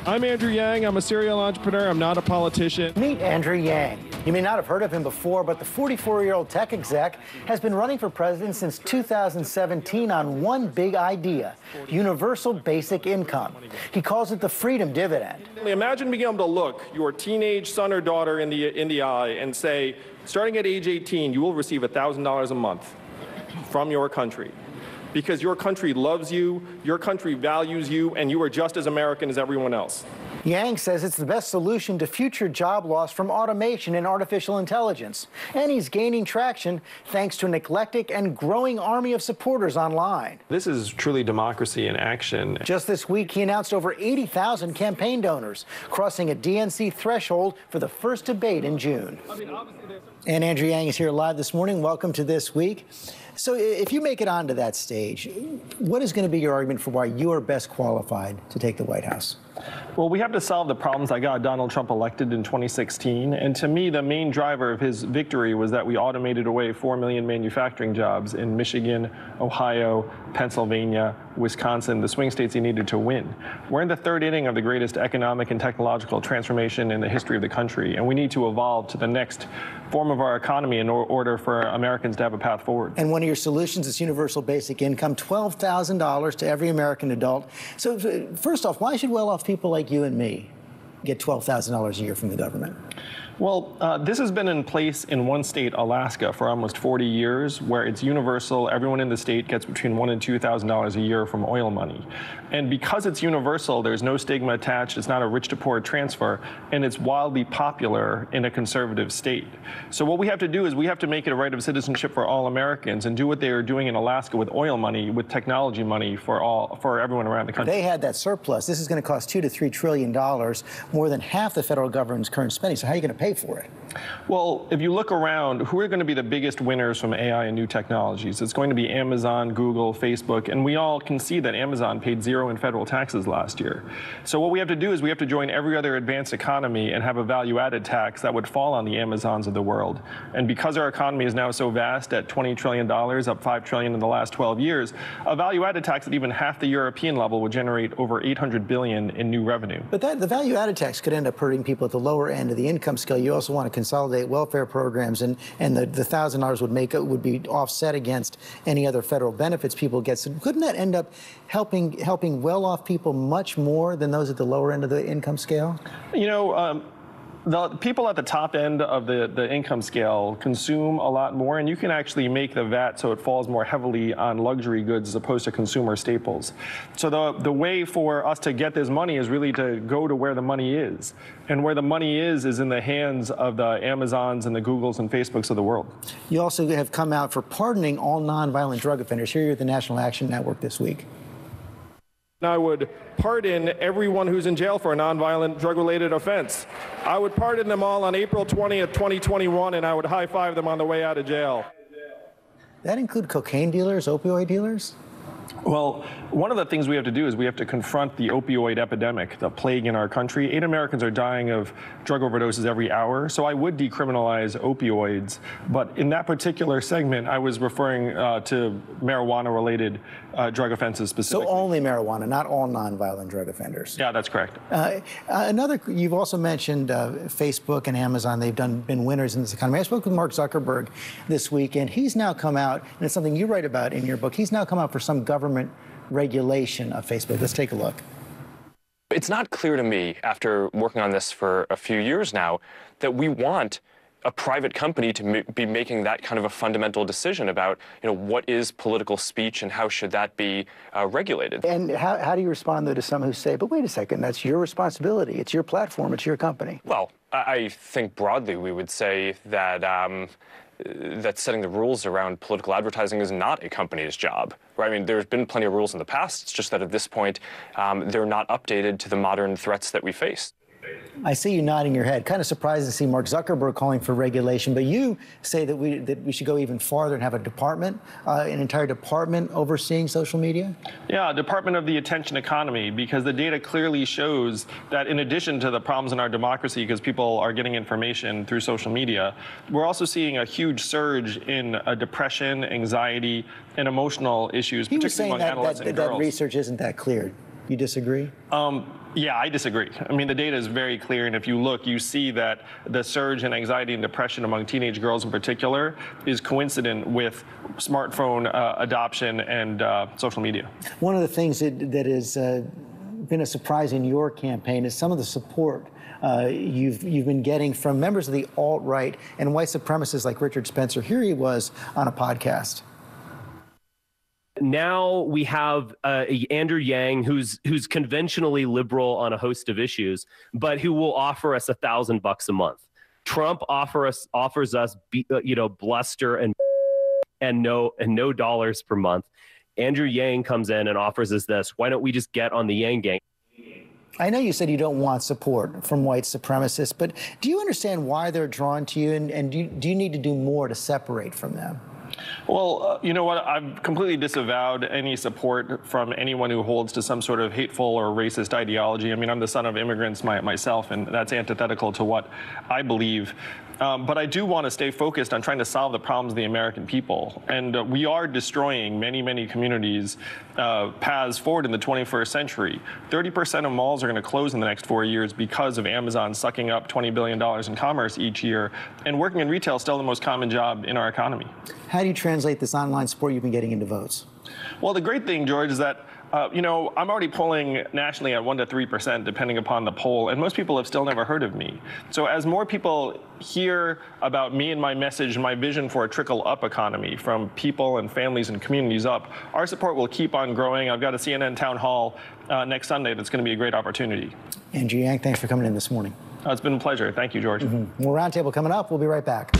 I'm Andrew Yang. I'm a serial entrepreneur. I'm not a politician. Meet Andrew Yang. You may not have heard of him before, but the 44-year-old tech exec has been running for president since 2017 on one big idea: universal basic income. He calls it the freedom dividend. Imagine being able to look your teenage son or daughter in the eye and say, starting at age 18, you will receive $1,000 a month from your country, because your country loves you, your country values you, and you are just as American as everyone else. Yang says it's the best solution to future job loss from automation and artificial intelligence. And he's gaining traction thanks to an eclectic and growing army of supporters online. This is truly democracy in action. Just this week, he announced over 80,000 campaign donors, crossing a DNC threshold for the first debate in June. And Andrew Yang is here live this morning. Welcome to This Week. So if you make it onto that stage, what is going to be your argument for why you are best qualified to take the White House? Well, we have to solve the problems that got Donald Trump elected in 2016. And to me, the main driver of his victory was that we automated away 4 million manufacturing jobs in Michigan, Ohio, Pennsylvania, Wisconsin, the swing states he needed to win. We're in the third inning of the greatest economic and technological transformation in the history of the country, and we need to evolve to the next form of our economy in order for Americans to have a path forward. And one of your solutions is universal basic income, $12,000 to every American adult. So first off, why should well-off people like you and me get $12,000 a year from the government? Well, this has been in place in one state, Alaska, for almost 40 years, where it's universal. Everyone in the state gets between $1,000 and $2,000 a year from oil money. And because it's universal, there's no stigma attached. It's not a rich to poor transfer, and it's wildly popular in a conservative state. So what we have to do is we have to make it a right of citizenship for all Americans and do what they are doing in Alaska with oil money, with technology money for everyone around the country. They had that surplus. This is going to cost $2 to $3 trillion, more than half the federal government's current spending. So how are you going to pay for it? Well, if you look around, who are going to be the biggest winners from AI and new technologies? It's going to be Amazon, Google, Facebook, and we all can see that Amazon paid zero in federal taxes last year. So what we have to do is we have to join every other advanced economy and have a value-added tax that would fall on the Amazons of the world. And because our economy is now so vast at $20 trillion, up $5 trillion in the last 12 years, a value-added tax at even half the European level would generate over $800 billion in new revenue. But the value-added tax could end up hurting people at the lower end of the income scale. You also want to consolidate welfare programs, and the $1,000 would be offset against any other federal benefits people get. So couldn't that end up helping well-off people much more than those at the lower end of the income scale? You know, the people at the top end of the income scale consume a lot more, and you can actually make the VAT so it falls more heavily on luxury goods as opposed to consumer staples. So the way for us to get this money is really to go to where the money is. And where the money is in the hands of the Amazons and the Googles and Facebooks of the world. You also have come out for pardoning all nonviolent drug offenders. Here you're at the National Action Network this week. I would pardon everyone who's in jail for a nonviolent drug-related offense. I would pardon them all on April 20th, 2021, and I would high-five them on the way out of jail. That include cocaine dealers, opioid dealers? Well, one of the things we have to do is we have to confront the opioid epidemic, the plague in our country. 8 Americans are dying of drug overdoses every hour, so I would decriminalize opioids. But in that particular segment, I was referring to marijuana-related drug offenses specifically. So only marijuana, not all nonviolent drug offenders? Yeah, that's correct. You've also mentioned Facebook and Amazon. They've been winners in this economy. I spoke with Mark Zuckerberg this week, and he's now come out, and it's something you write about in your book, he's now come out for some government regulation of Facebook. Let's take a look. It's not clear to me, after working on this for a few years now, that we want a private company to be making that kind of a fundamental decision about, what is political speech and how should that be regulated. And how do you respond, though, to some who say, but wait a second, that's your responsibility. It's your platform. It's your company. Well, I think broadly we would say that that setting the rules around political advertising is not a company's job. Right? I mean, there's been plenty of rules in the past. It's just that at this point, they're not updated to the modern threats that we face. I see you nodding your head. Kind of surprised to see Mark Zuckerberg calling for regulation, but you say that we should go even farther and have a department, an entire department overseeing social media? Yeah, Department of the Attention Economy, because the data clearly shows that in addition to the problems in our democracy, because people are getting information through social media, we're also seeing a huge surge in depression, anxiety, and emotional issues, particularly among adolescent girls. That research isn't that clear. You disagree? Yeah, I disagree. I mean, the data is very clear, and if you look, you see that the surge in anxiety and depression among teenage girls in particular is coincident with smartphone adoption and social media. One of the things that has been a surprise in your campaign is some of the support you've been getting from members of the alt-right and white supremacists like Richard Spencer. Here he was on a podcast. Now we have Andrew Yang, who's conventionally liberal on a host of issues, but who will offer us $1,000 a month. Trump offers us bluster and no dollars per month. Andrew Yang comes in and offers us this. Why don't we just get on the Yang gang? I know you said you don't want support from white supremacists, but do you understand why they're drawn to you, and do you need to do more to separate from them? Well, you know what? I've completely disavowed any support from anyone who holds to some sort of hateful or racist ideology. I mean, I'm the son of immigrants myself, and that's antithetical to what I believe. But I do want to stay focused on trying to solve the problems of the American people. And we are destroying many communities' paths forward in the 21st century. 30% of malls are going to close in the next 4 years because of Amazon sucking up $20 billion in commerce each year. And working in retail is still the most common job in our economy. How do you translate this online support you've been getting into votes? Well, the great thing, George, is that I'm already polling nationally at 1% to 3%, depending upon the poll, and most people have still never heard of me. So as more people hear about me and my message and my vision for a trickle-up economy from people and families and communities up, our support will keep on growing. I've got a CNN town hall next Sunday that's going to be a great opportunity. Andrew Yang, thanks for coming in this morning. It's been a pleasure. Thank you, George. More Roundtable coming up. We'll be right back.